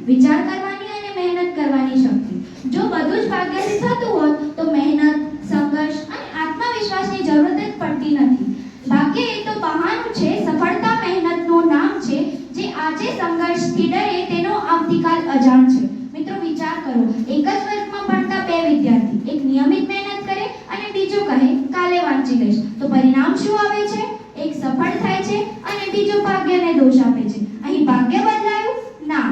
વિચાર કરવાની અને મહેનત કરવાની શક્તિ. જો બધું જ ભાગ્યથી થતું હોત તો મહેનત, સંઘર્ષ અને આત્મવિશ્વાસની જરૂર જ પડતી નથી. ભાગ્ય એ તો બહાનું છે, સફળતા મહેનતનું નામ છે. જે આજે સંઘર્ષથી ડરે તેનો આવતીકાલ અજાણ છે. મિત્રો વિચાર કરો, એક જ વર્ગમાં ભણતા બે વિદ્યાર્થી, એક નિયમિત મહેનત કરે અને બીજો કહે કાલે વાંચી લઈશ, તો પરિણામ શું આવે છે? એક સફળ થાય છે અને બીજો ભાગ્યને દોષ આપે છે. અહીં ભાગ્ય બદલાયું? ના,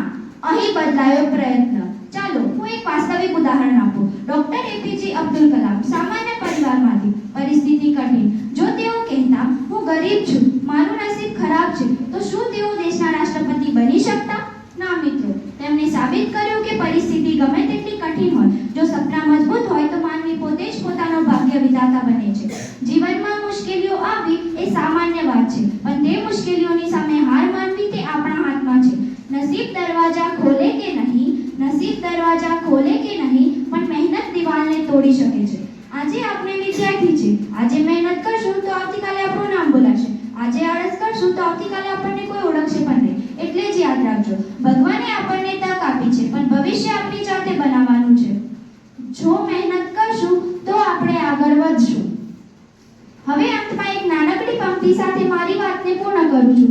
અહીં બદલાયો પ્રયત્ન. ચાલો હું એક વાસ્તવિક ઉદાહરણ આપું. ડોક્ટર એપીજે અબ્દુલ કલામ સામાન્ય પરિવારમાંથી, પરિસ્થિતિ કઠિન. જો તેઓ કહેતા હું ગરીબ છું, મારું નસીબ ખરાબ છે, તો શું તેઓ દેશના રાષ્ટ્રપતિ બની શકતા? ના મિત્રો, તેમણે સાબિત કર્યું કે પરિસ્થિતિ ગમે તેટલી કઠિન હોય, જો સપના મજબૂત હોય તો માનવી પોતે જ પોતાનો ભાગ્ય વિધાતા બને છે. જીવનમાં મુશ્કેલીઓ આવવી એ સામાન્ય વાત છે, પણ તે મુશ્કેલીઓની સામે હાર માનવી તે આપણા હાથમાં છે. નસીબ દરવાજા ખોલે કે નહીં, નસીબ દરવાજા ખોલે કે નહીં, પણ મહેનત દિવાલને તોડી શકે છે. આજે આપણે વિદ્યાર્થી છે, આજે મહેનત કરશું તો આવતીકાલે આપણું નામ બોલાશે. આજે આળસ કરશું તો આવતીકાલે આપણને કોઈ ઓળખશે પણ નહીં. એટલે જ યાદ રાખજો, ભગવાને આપણને તક આપી છે, પણ ભવિષ્ય આપણી જાતે બનાવવાનું છે. જો મહેનત કરશું તો આપણે આગળ વધશું. હવે અંતમાં એક નાનકડી પંક્તિ સાથે મારી વાતને પૂર્ણ કરું છું.